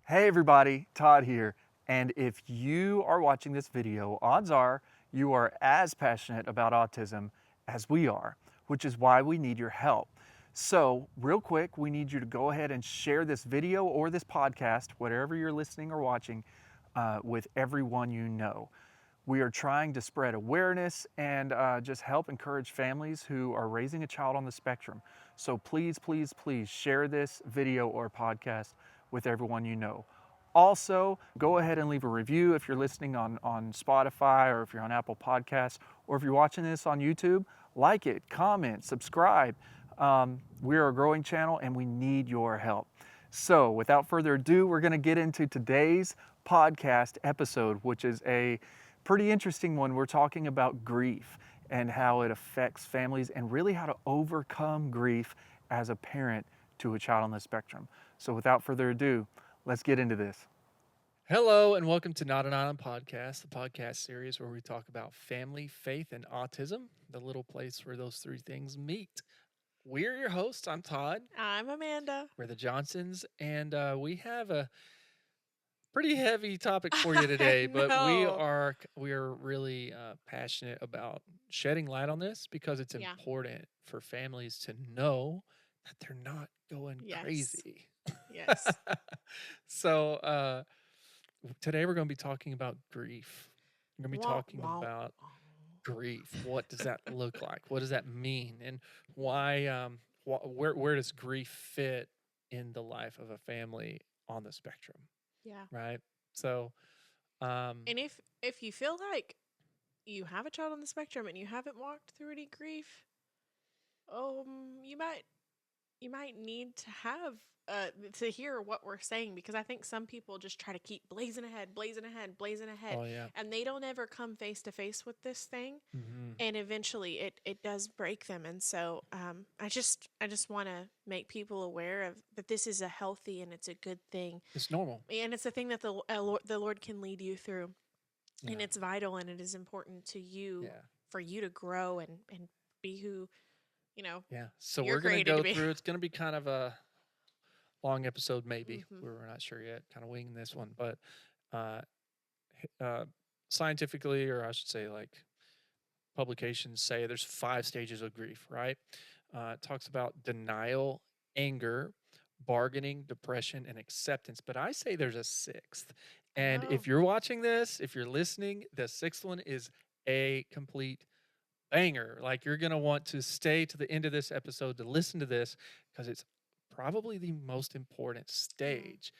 Hey everybody, Todd here. And if you are watching this video, odds are you are as passionate about autism as we are, which is why we need your help. So, real quick, we need you to go ahead and share this video or this podcast, whatever you're listening or watching, with everyone you know. We are trying to spread awareness and just help encourage families who are raising a child on the spectrum. So please, please, please share this video or podcast with everyone you know. Also, go ahead and leave a review if you're listening on Spotify or if you're on Apple Podcasts or if you're watching this on YouTube. Like it, comment, subscribe. We are a growing channel and we need your help. So without further ado, we're going to get into today's podcast episode, which is a pretty interesting one. We're talking about grief and how it affects families and really how to overcome grief as a parent to a child on the spectrum. So without further ado, let's get into this. Hello, and welcome to Not an Island Podcast, the podcast series where we talk about family, faith, and autism, the little place where those three things meet. We're your hosts. I'm Todd. I'm Amanda. We're the Johnsons, and we have a pretty heavy topic for you I today, but we know. are really passionate about shedding light on this because it's Yeah. important for families to know that they're not going Yes. crazy. Yes. So, today we're going to be talking about grief. We're going to be talking about grief. What does that look like? What does that mean? And why? Where does grief fit in the life of a family on the spectrum? Yeah. Right. So, And if you feel like you have a child on the spectrum and you haven't walked through any grief, you might need to have to hear what we're saying, because I think some people just try to keep blazing ahead, oh yeah. and they don't ever come face to face with this thing, Mm-hmm. and eventually it does break them. And so I just want to make people aware of that this is a healthy and it's a good thing, It's normal. and it's a thing that the Lord can lead you through, and Yeah. it's vital and it is important to you Yeah. for you to grow and be who Yeah. So you're we're going to created go to be. through. It's going to be kind of a long episode, maybe. Mhm. We're not sure yet. Kind of winging this one, but uh, scientifically, or I should say, like publications say, there's 5 stages of grief. Right? It talks about denial, anger, bargaining, depression, and acceptance. But I say there's a 6th. And Oh, if you're watching this, if you're listening, the 6th one is a complete banger. Like, you're going to want to stay to the end of this episode to listen to this because it's probably the most important stage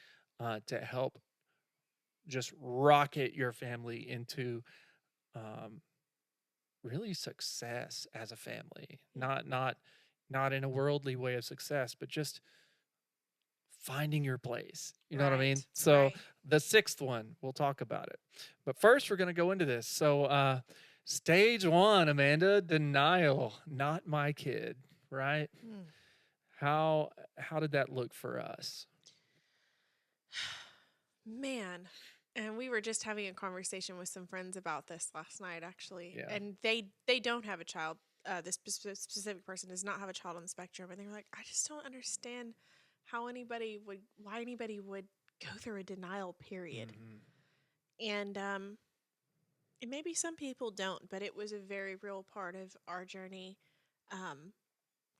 to help just rocket your family into um, really success as a family. yeah. Not in a worldly way of success, but just finding your place. You know what I mean? Right. So Right. the 6th one, we'll talk about it. But first, we're going to go into this. So, stage 1, Amanda, denial. Not my kid, right? Hmm. How did that look for us? Man, and we were just having a conversation with some friends about this last night, actually. Yeah. And they don't have a child. This specific person does not have a child on the spectrum, and they were like, I just don't understand why anybody would go through a denial period. Mhm. And and maybe some people don't, but it was a very real part of our journey, um,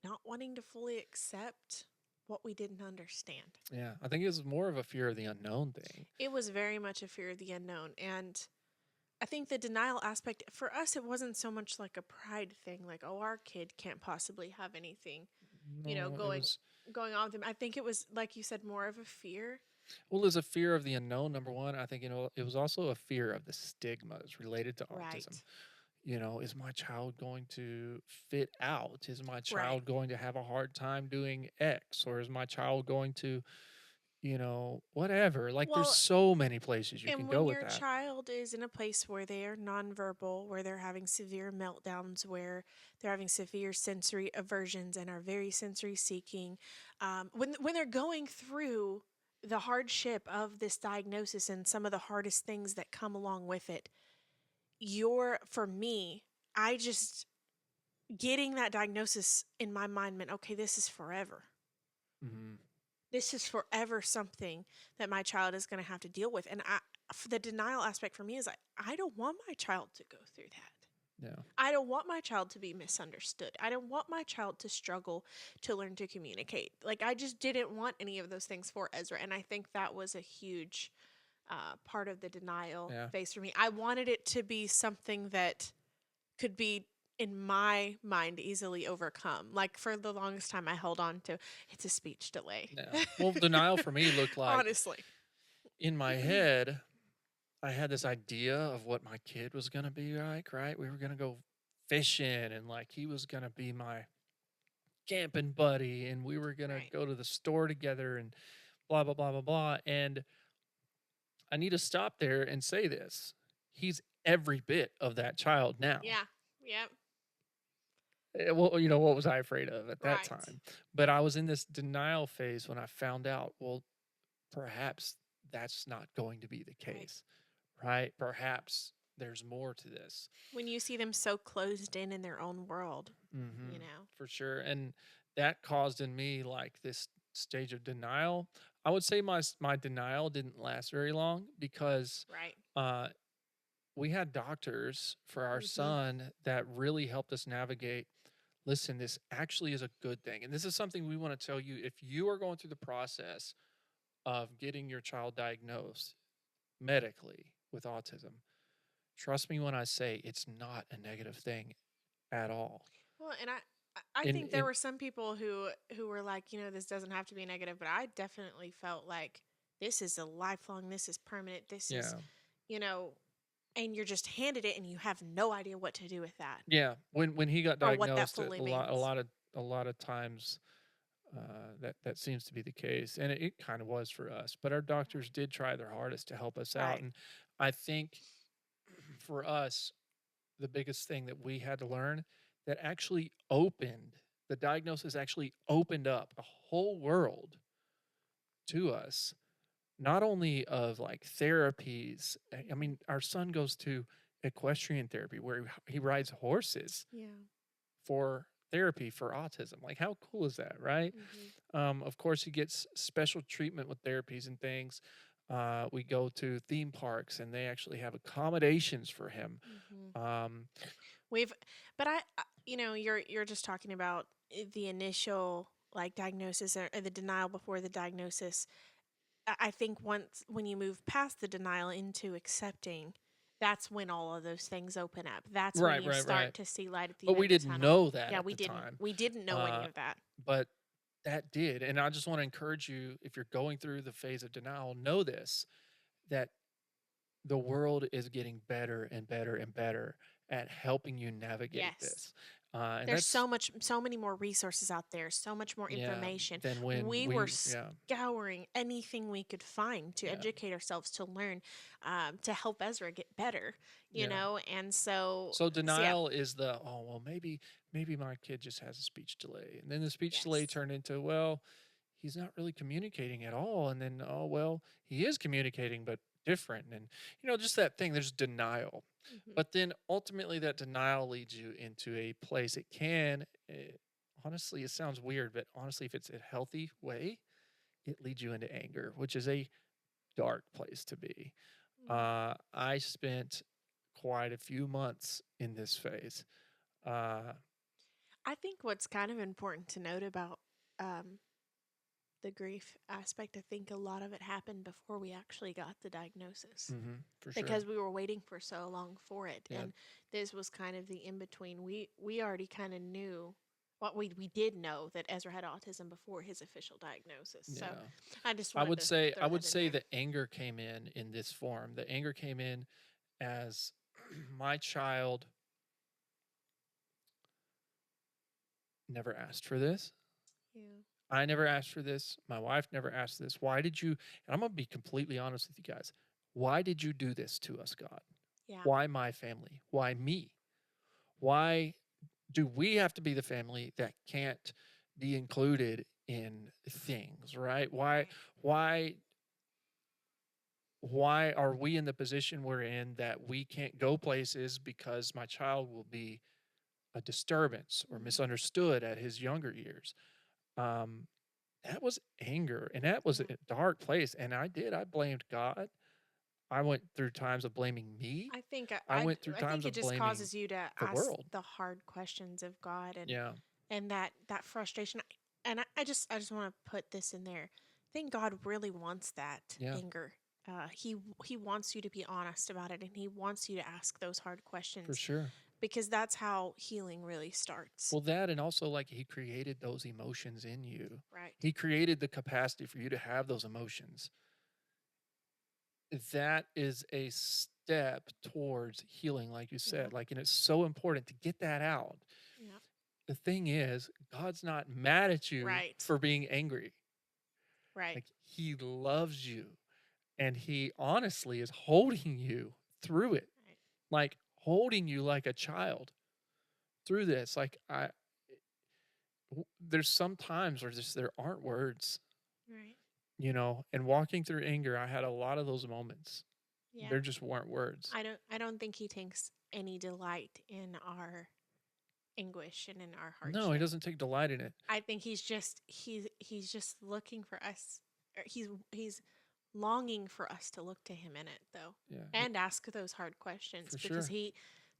not wanting to fully accept what we didn't understand. Yeah, I think it was more of a fear of the unknown thing. It was very much a fear of the unknown. And I think the denial aspect for us, it wasn't so much like a pride thing, like, oh, our kid can't possibly have anything, No, it was going on with them. I think it was, like you said, more of a fear. well, there's a fear of the unknown, number one. I think, it was also a fear of the stigmas related to autism. Right. Is my child going to fit out? Is my Right. child going to have a hard time doing X? Or is my child going to, whatever? Like, there's Well, so many places you can and go when with your that. child is in a place where they are nonverbal, where they're having severe meltdowns, where they're having severe sensory aversions and are very sensory seeking, when they're going through the hardship of this diagnosis and some of the hardest things that come along with it, for me, I just getting that diagnosis in my mind meant, okay, this is forever. Hmm. this is forever something that my child is going to have to deal with. And the denial aspect for me is I don't want my child to go through that. Yeah. I don't want my child to be misunderstood. I don't want my child to struggle to learn to communicate. Like, I just didn't want any of those things for Ezra. And I think that was a huge part of the denial Yeah. phase for me. I wanted it to be something that could be, in my mind, easily overcome. Like, for the longest time, I held on to it's a speech delay. Yeah. Well, denial for me looked like, Honestly. in my head, I had this idea of what my kid was going to be like, right? We were going to go fishing and like he was going to be my camping buddy and we were going to Right. go to the store together and blah, blah, blah, blah, blah. And I need to stop there and say this. He's every bit of that child now. Yeah. Yep. Well, you know, what was I afraid of at that Right. time? But I was in this denial phase when I found out, well, perhaps that's not going to be the Right. case, right? Perhaps there's more to this. When you see them so closed in their own world, you know. For sure. And that caused in me like this stage of denial. I would say my denial didn't last very long because Right. we had doctors for our Mhm. son that really helped us navigate. Listen, this actually is a good thing. And this is something we want to tell you. If you are going through the process of getting your child diagnosed medically with autism, trust me when I say it's not a negative thing at all. Well, and I In think there in were some people who were like, this doesn't have to be negative, but I definitely felt like this is a lifelong, this is permanent, this is, Yeah. you know, and you're just handed it and you have no idea what to do with that Yeah, when he got or what that diagnosed, fully a lot a means. lot of a lot of times, that seems to be the case, and it kind of was for us. But our doctors did try their hardest to help us out, Right. and I think for us, the biggest thing that we had to learn that actually opened the diagnosis actually opened up a whole world to us, not only of like therapies. I mean, our son goes to equestrian therapy where he rides horses Yeah. for therapy for autism. Like, how cool is that, right? Hmm. Of course, he gets special treatment with therapies and things. We go to theme parks, and they actually have accommodations for him. Hmm. Um, We've, but you're just talking about the initial like diagnosis or the denial before the diagnosis. I think once when you move past the denial into accepting, that's when all of those things open up. That's when right, you right, right. start to see light at the But end we of the didn't tunnel. know that Yeah, at we the didn't. time. We didn't know any Uh, of that. but that did. And I just want to encourage you, if you're going through the phase of denial, know this, that the world is getting better and better and better at helping you navigate Yes. this. And There's that's, so many more resources out there, so much more yeah, information. than when We were we, yeah, scouring anything we could find to yeah, educate ourselves, to learn, to help Ezra get better, yeah. and so, So yeah, denial is the, oh, well, maybe my kid just has a speech delay. And then the speech delay yes. turned into, well, he's not really communicating at all. And then, oh, well, he is communicating, but different. And, just that thing, there's denial. Hmm. But then ultimately that denial leads you into a place it can, honestly, it sounds weird, but honestly, if it's a healthy way, it leads you into anger, which is a dark place to be. I spent quite a few months in this phase. Uh, I think what's kind of important to note about um, the grief aspect, I think a lot of it happened before we actually got the diagnosis for sure. because we were waiting for so long for it, Yeah. and this was kind of the in between. We already kind of knew. Well, we did know that Ezra had autism before his official diagnosis, so Yeah. I just I wanted would to say throw I would that in say there. the anger came in this form. The anger came in as my child never asked for this. Yeah. I never asked for this. My wife never asked this. Why did you? And I'm going to be completely honest with you guys. Why did you do this to us, God? Yeah. Why my family? Why me? Why do we have to be the family that can't be included in things, right? Right. Why why are we in the position we're in that we can't go places because my child will be a disturbance or Mhm. misunderstood at his younger years? Um, that was anger, and that was a dark place. And I blamed God. I went through times of blaming me. I think I went through I think times it of just blaming causes you to the ask world. the hard questions of God, Yeah. and that frustration. And I just want to put this in there. I think God really wants that Yeah, anger. He wants you to be honest about it, and he wants you to ask those hard for questions, sure. because that's how healing really starts. Well, that, and also like he created those emotions in you. Right. He created the capacity for you to have those emotions. That is a step towards healing, like you Yeah. said. Like, and it's so important to get that out. Yeah. The thing is, God's not mad at you Right. for being angry. Right. Like, he loves you, and he honestly is holding you through it, Right. like holding you like a child through this. Like, there's some times where just there aren't words, Right. and walking through anger, I had a lot of those moments. Yeah. There just weren't words. I don't think he takes any delight in our anguish and in our No, he hardship. doesn't take delight in it. I think he's just looking for us. Or he's longing for us to look to him in it, though, Yeah, and ask those hard questions, for because sure. he,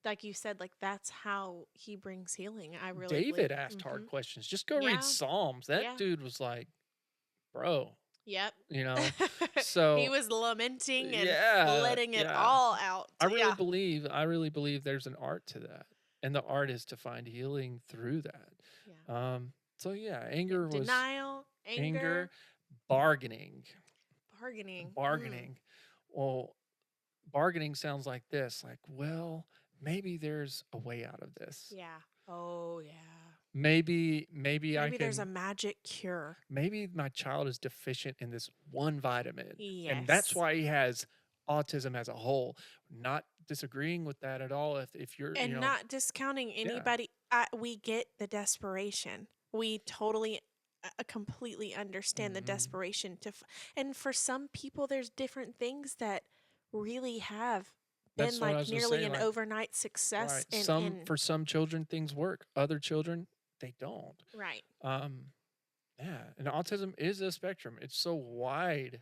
like you said, like that's how he brings healing. I really David believe. asked hard Hmm. questions. Just go read Yeah. Psalms. That Yeah. dude was like, bro, Yep. you know? He So, was lamenting and yeah, letting it yeah. all out. Yeah. I really believe there's an art to that. And the art is to find healing through that. Yeah. So yeah, anger was Denial, anger, anger, bargaining. bargaining. Bargaining. Well, bargaining sounds like this, like, well, maybe there's a way out of this. Yeah. Oh, yeah. Maybe I Maybe there's a can, magic cure. maybe my child is deficient in this one vitamin. And that's Yes. why he has autism as a whole. Not disagreeing with that at all. If you're, And not discounting yeah. anybody. We get the desperation. We totally, completely understand the Mhm. desperation and for some people, there's different things that really have been That's what I like was gonna nearly say. an Like, overnight success right. For in some children things work. Other children, they don't. right. Um, yeah. And autism is a spectrum. It's so wide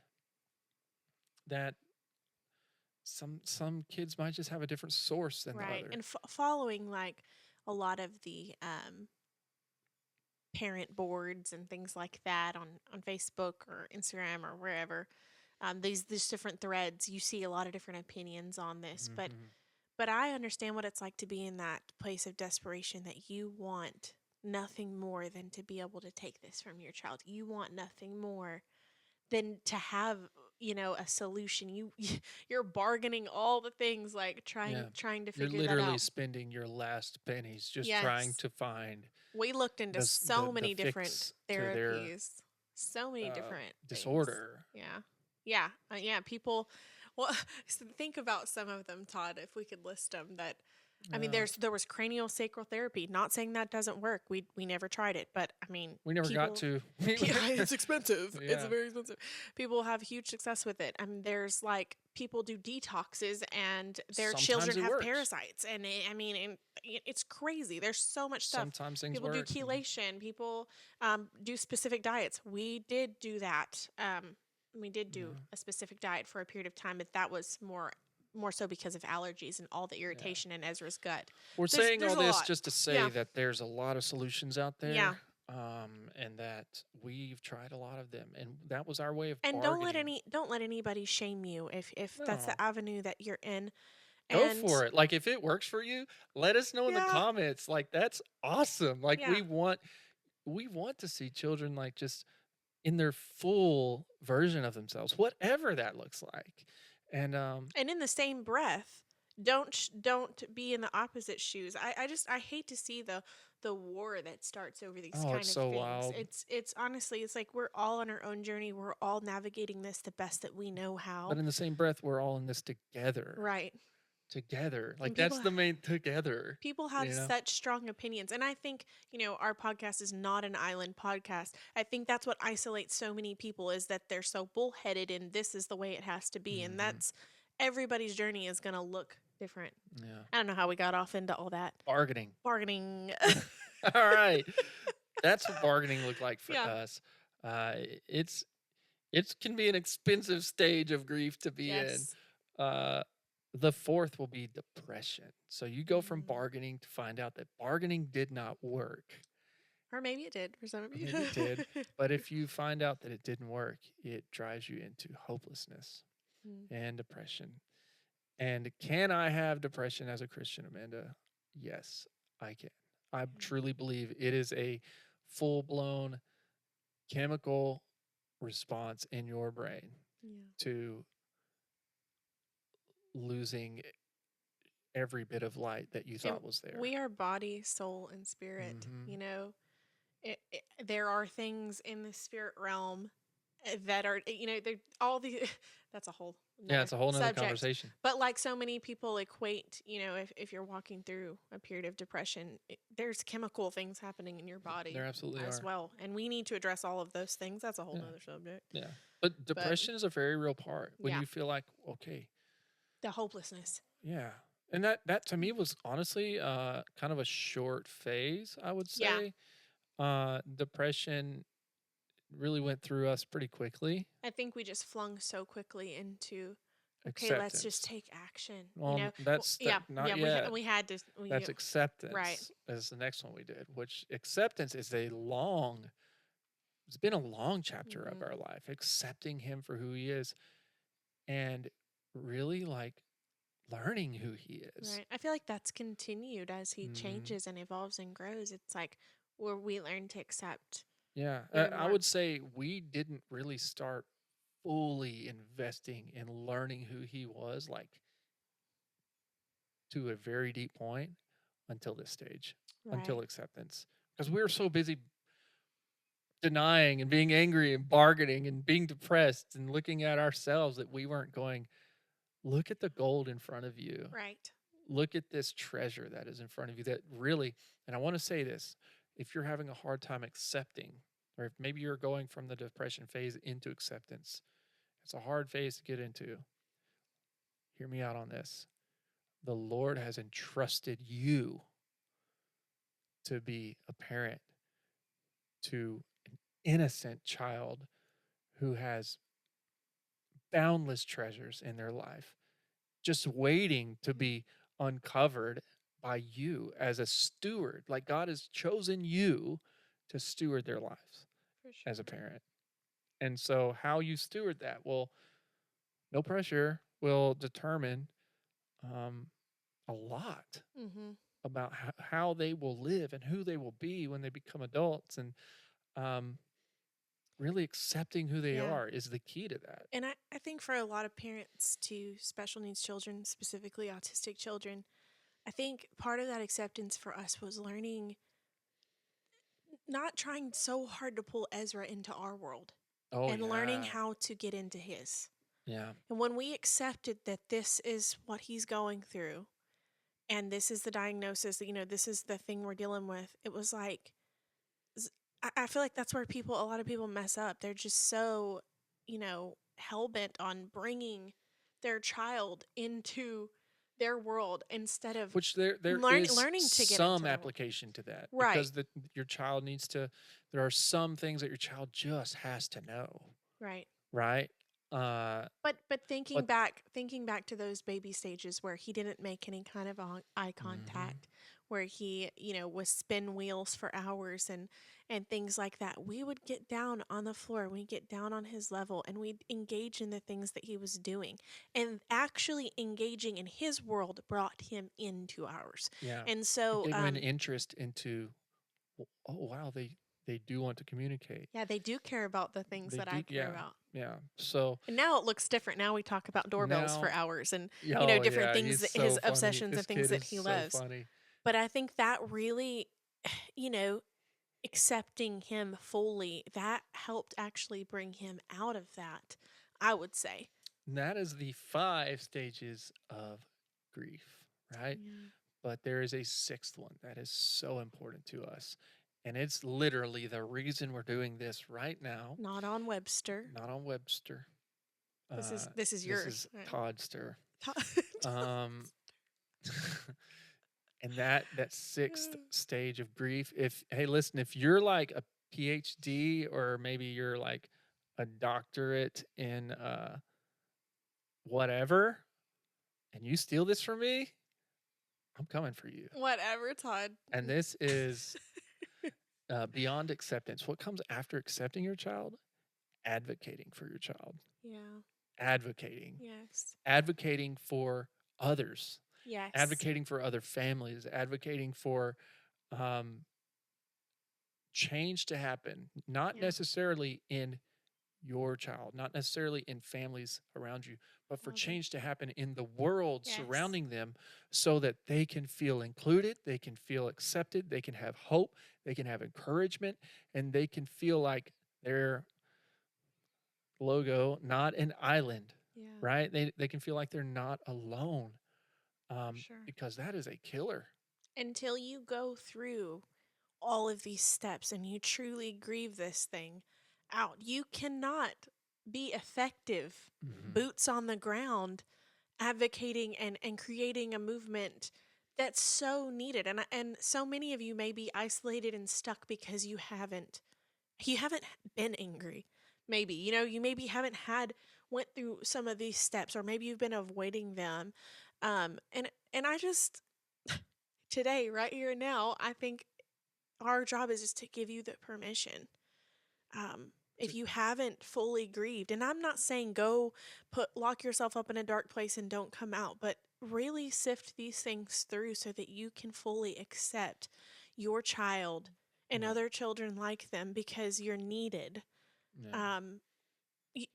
that some kids might just have a different source than the Right. other. And following like a lot of the parent boards and things like that on Facebook or Instagram or wherever. These different threads, you see a lot of different opinions on this, Mhm. but I understand what it's like to be in that place of desperation, that you want nothing more than to be able to take this from your child. You want nothing more than to have, a solution. You're bargaining all the things, like Yeah. trying to You're figure that literally out. spending your last pennies just trying Yes. to find We looked into so the many different fix to their therapies, so many different things. disorder. Yeah. Yeah. Yeah. People, well, think about some of them, Todd, if we could list them. I mean, Uh, there was cranial sacral therapy. Not saying that doesn't work. We never tried it, but I mean, we never got people, to. it's expensive. It's Yeah. very expensive. People have huge success with it. I mean, there's like people do detoxes and their Sometimes children it have works. parasites, and it's crazy. There's so much stuff. Sometimes things People do work. chelation. People do specific diets. We did do that. We did do Yeah. a specific diet for a period of time, but that was more so because of allergies and all the Yeah. irritation in Ezra's gut. We're There's saying there's all a this lot. just to say Yeah. that there's a lot of solutions out Yeah. there, and that we've tried a lot of them, and that was our way of And bargaining. don't let anybody shame you if that's No, the avenue that you're in. go And for it. Like, if it works for you, let us know in the yeah, comments. Like, that's awesome. Like, yeah. we want to see children like just in their full version of themselves, whatever that looks like. And And in the same breath, don't be in the opposite shoes. I hate to see the war that starts over these oh, kind it's of so things. wild. It's honestly, it's like we're all on our own journey. We're all navigating this the best that we know But how. in the same breath, we're all in this together. Right. Together. And Like, that's the main together. people have You know? such strong opinions, and I think, our podcast is not an island podcast. I think that's what isolates so many people, is that they're so bullheaded and this is the way it has to be, and Mhm. that's everybody's journey is going to look different. Yeah. I don't know how we got off into all that Bargaining. bargaining. All right. That's what bargaining looked like for Yeah. us. It's it can be an expensive stage of grief to be in. Yes. Uh, the fourth will be depression. So you go from Mm. bargaining to find out that bargaining did not work, Or maybe it did for some of or you. maybe it did. But if you find out that it didn't work, it drives you into hopelessness Mm. and depression. And can I have depression as a Christian, Amanda? Yes, I can. I Mm. truly believe it is a full blown chemical response in your brain Yeah. to losing every bit of light that you And thought was there. we are body, soul, and spirit. Hmm. You know, there are things in the spirit realm that are, they're all the, that's a whole Yeah, another it's a whole nother subject. conversation. But like so many people equate, if you're walking through a period of depression, there's chemical things happening in your body There absolutely as are. well. And we need to address all of those things. That's a whole Yeah, nother subject. yeah. But But depression is a very real part when yeah, you feel like, okay, the hopelessness. yeah. And that to me was honestly kind of a short phase, I would Yeah. say. Depression really went through us pretty quickly. I think we just flung so quickly into, okay, let's just Acceptance. take action. That's that Yeah, not yeah, yet. we had to, That's right, acceptance is the next one we did, which acceptance is it's been a long chapter of hmm our life, accepting him for who he is and really like learning who he is. right. I feel like that's continued as he Hmm. changes and evolves and grows. It's like where we learn to accept Yeah. even I more. would say we didn't really start fully investing in learning who he was, like to a very deep point until this stage, until Right. acceptance. Because we were so busy denying and being angry and bargaining and being depressed and looking at ourselves that we weren't going, look at the gold in front of you. Right. Look at this treasure that is in front of you that really, and I want to say this, if you're having a hard time accepting, or if maybe you're going from the depression phase into acceptance, it's a hard phase to get into. Hear me out on this. The Lord has entrusted you to be a parent to an innocent child who has boundless treasures in their life, just waiting to Mm. be uncovered by you as a steward. Like God has chosen you to steward their lives For as a sure. parent. And so, how you steward that, well, no pressure, will determine um, a lot Mm-hmm. about how they will live and who they will be when they become adults. And um, really accepting who they Yeah. are is the key to that. And I think for a lot of parents to special needs children, specifically autistic children, I think part of that acceptance for us was learning, not trying so hard to pull Ezra into our world Oh, and learning yeah. how to get into his. Yeah. And when we accepted that this is what he's going through and this is the diagnosis, that, this is the thing we're dealing with, it was like, s- I feel like that's where a lot of people mess up. They're just so, hell bent on bringing their child into their world instead of Which there is learning to get into some their world. application to that Right, because your child needs to, there are some things that your child just has to know, right. right? Uh, But but thinking back to those baby stages where he didn't make any kind of eye mhm. contact, where he, was spin wheels for hours and things like that. We would get down on the floor, we'd get down on his level, and we'd engage in the things that he was doing. And actually engaging in his world brought him into ours. Yeah, And it so, gave him an interest into, oh wow, they do want to communicate. yeah, they do care about the things They that do, I care yeah, about. yeah. So And now it looks different. Now we talk about doorbells for now, hours and, yeah, oh different yeah, things, he's his so funny. obsessions This and things kid that is he so loves. funny. But I think that really, you know, accepting him fully, that helped actually bring him out of that, I would say. And that is the 5 stages of grief, right? Yeah. But there is a sixth one that is so important to us. And it's literally the reason we're doing this right now, Not on Webster. not on Webster. Uh, This is this yours. is Toddster. Right. Um, and that sixth stage of grief, if, hey, listen, if you're like a PhD, or maybe you're like a doctorate in whatever, and you steal this from me, I'm coming for you. Whatever, Todd. And this is beyond acceptance. What comes after accepting your child? Advocating for your child. Yeah. Advocating. Yes. Advocating for others. Yes. Advocating for other families. Advocating for change to happen, not Yeah. necessarily in your child, not necessarily in families around you, but for All the- change to happen in the world Yes. surrounding them, so that they can feel included, they can feel accepted, they can have hope, they can have encouragement, and they can feel like their logo, not an island, Yeah. right? They can feel like they're not alone, Sure. because that is a killer. Until you go through all of these steps and you truly grieve this thing out, you cannot be effective, boots on the ground, advocating and creating a movement that's so needed. And so many of you may be isolated and stuck because you haven't been angry. Maybe, you maybe haven't went through some of these steps, or maybe you've been avoiding them. And I just today, right here and now, I think our job is just to give you the permission. If you haven't fully grieved, and I'm not saying go lock yourself up in a dark place and don't come out, but really sift these things through so that you can fully accept your child and Yeah. other children like them, because you're needed. Yeah.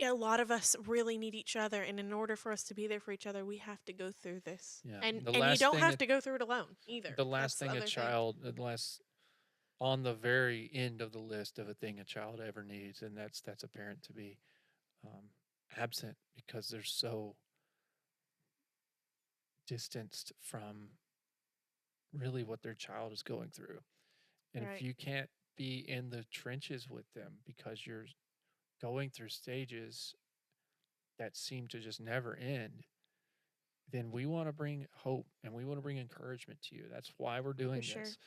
A lot of us really need each other, and in order for us to be there for each other, we have to go through this. Yeah. And The you last don't thing have that- to go through it alone either. The last That's the thing a other thing. child, the last on the very end of the list of a thing a child ever needs, and that's a parent to be absent, because they're so distanced from really what their child is going through. And Right. if you can't be in the trenches with them because you're going through stages that seem to just never end, then we want to bring hope and we want to bring encouragement to you. That's why we're doing sure. this.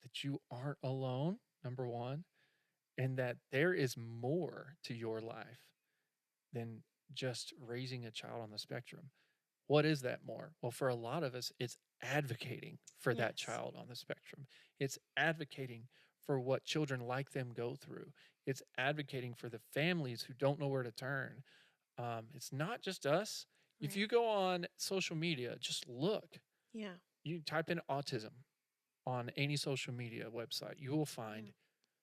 That you aren't alone, number one, and that there is more to your life than just raising a child on the spectrum. What is that more? Well, for a lot of us, it's advocating for that Yes. child on the spectrum. It's advocating for what children like them go through. It's advocating for the families who don't know where to turn. It's not just us. If Right. you go on social media, just look. Yeah. You type in autism on any social media website, you will find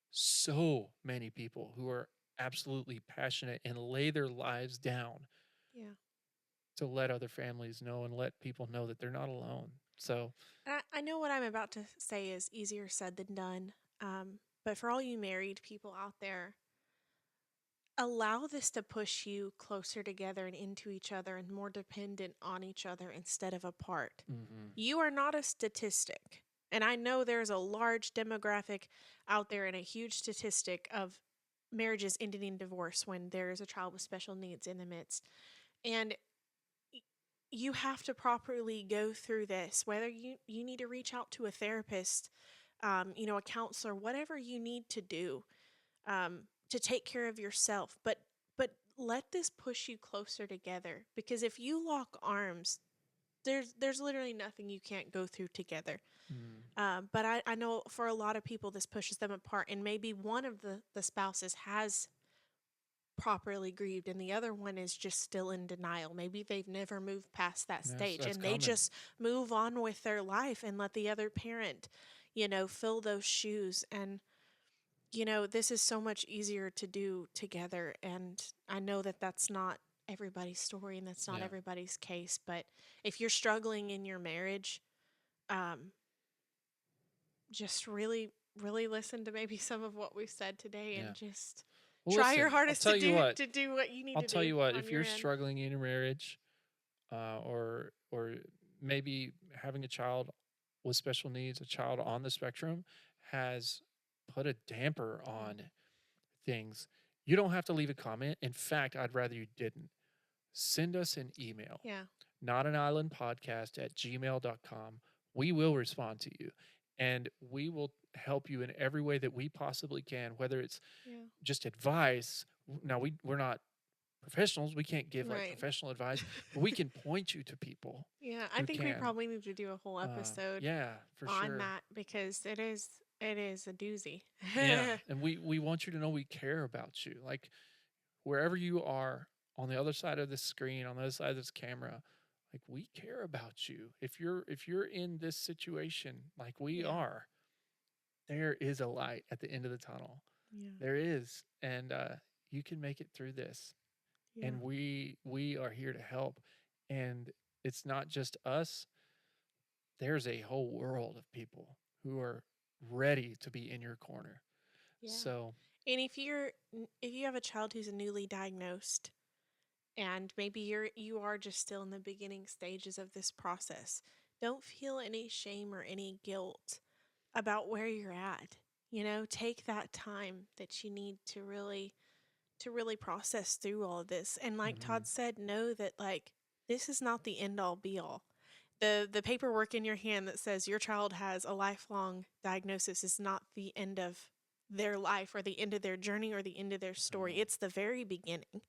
so many people who are absolutely passionate and lay their lives down Yeah. to let other families know and let people know that they're not alone. So, I know what I'm about to say is easier said than done. But for all you married people out there, allow this to push you closer together and into each other and more dependent on each other instead of apart. You are not a statistic. And I know there's a large demographic out there and a huge statistic of marriages ending in divorce when there is a child with special needs in the midst. And you have to properly go through this, whether you need to reach out to a therapist, a counselor, whatever you need to do to take care of yourself. But let this push you closer together, because if you lock arms, there's literally nothing you can't go through together. But I know for a lot of people this pushes them apart, and maybe one of the spouses has properly grieved and the other one is just still in denial. Maybe they've never moved past that stage, that's and they common. just move on with their life and let the other parent, fill those shoes. And this is so much easier to do together. And I know that that's not everybody's story and that's not Yeah. everybody's case, but if you're struggling in your marriage, just really really listen to maybe some of what we've said today, and Yeah. just Well, try your listen, hardest I'll tell you what. to do what you need I'll to do. tell you what. on If your you're end. struggling in a marriage, or maybe having a child with special needs, a child on the spectrum, has put a damper on things, you don't have to leave a comment. In fact, I'd rather you didn't. Send us an email. Yeah. Notanislandpodcast@gmail.com. We will respond to you. and we will help you in every way that we possibly can, whether it's Yeah. just advice. Now we're not professionals. We can't give like Right. professional advice, but we can point you to people Yeah, I who think we can. probably need to do a whole episode Yeah, for on sure. that because it is a doozy. Yeah, and we want you to know we care about you. Like wherever you are on the other side of this screen, on the other side of this camera, like we care about you. If you're in this situation like we Yeah. are, there is a light at the end of the tunnel. Yeah. There is, and you can make it through this. Yeah. And we are here to help. And it's not just us. There's a whole world of people who are ready to be in your corner. Yeah. So, And if you have a child who's newly diagnosed and maybe you are just still in the beginning stages of this process, don't feel any shame or any guilt about where you're at. Take that time that you need to really process through all of this. And like mhm, Todd said, know that like this is not the end all be all. The paperwork in your hand that says your child has a lifelong diagnosis is not the end of their life or the end of their journey or the end of their story. mhm, It's the very beginning.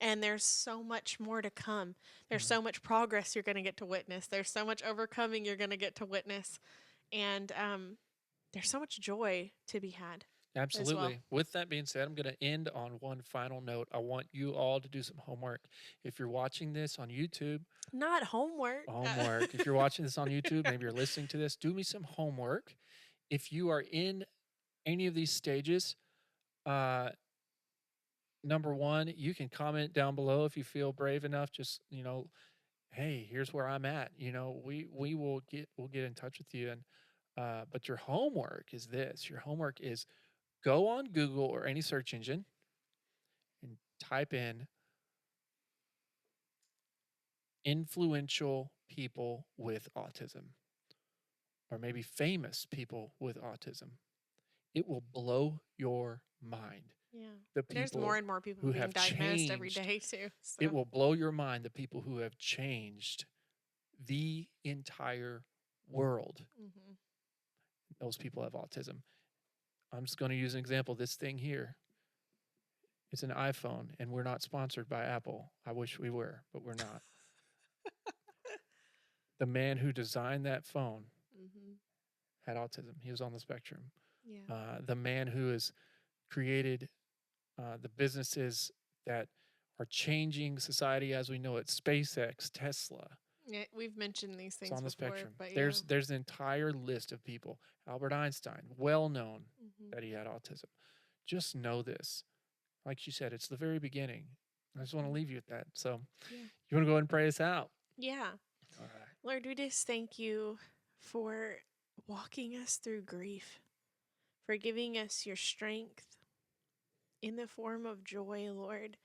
And there's so much more to come. There's mhm. so much progress you're going to get to witness. There's so much overcoming you're going to get to witness. And there's so much joy to be had as well. Absolutely. With that being said, I'm going to end on one final note. I want you all to do some homework. If you're watching this on YouTube, Not homework. homework. If you're watching this on YouTube, maybe you're listening to this, do me some homework. If you are in any of these stages, uh, number one, you can comment down below if you feel brave enough. Just, hey, here's where I'm at. We will get in touch with you. And but your homework is this. Your homework is go on Google or any search engine and type in influential people with autism, or maybe famous people with autism. It will blow your mind. Yeah. The There's more people and more people who being have diagnosed every changed, day too. it So will blow your mind the people who have changed the entire world. mhm. Those people have autism. I'm just going to use an example. This thing here, it's an iPhone, and we're not sponsored by Apple. I wish we were, but we're not. The man who designed that phone Mhm. had autism. He was on the spectrum. Yeah. The man who has created the businesses that are changing society as we know it, SpaceX, Tesla, Yeah, we've mentioned these it's things on the before, spectrum. but yeah. There's an entire list of people. Albert Einstein, well known Mhm. that he had autism. Just know this. Like she said, it's the very beginning. I just want to Mhm. leave you with that. So Yeah. you want to go ahead and pray us out? Yeah. All right. Lord, we just thank you for walking us through grief, for giving us your strength in the form of joy, Lord,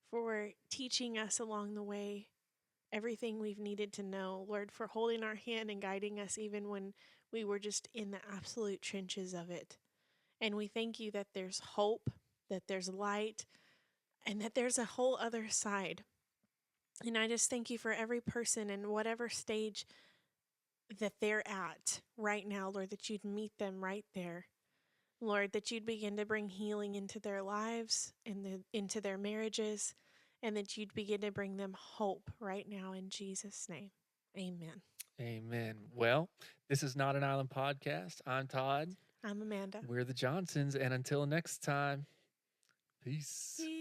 for teaching us along the way everything we've needed to know, Lord, for holding our hand and guiding us even when we were just in the absolute trenches of it. And we thank you that there's hope, that there's light, and that there's a whole other side. And I just thank you for every person in whatever stage that they're at right now, Lord, that you'd meet them right there. Lord, that you'd begin to bring healing into their lives and into their marriages, and that you'd begin to bring them hope right now in Jesus' name. Amen. Amen. Well, this is Not an Island podcast. I'm Todd. I'm Amanda. We're the Johnsons. And until next time, peace. Peace.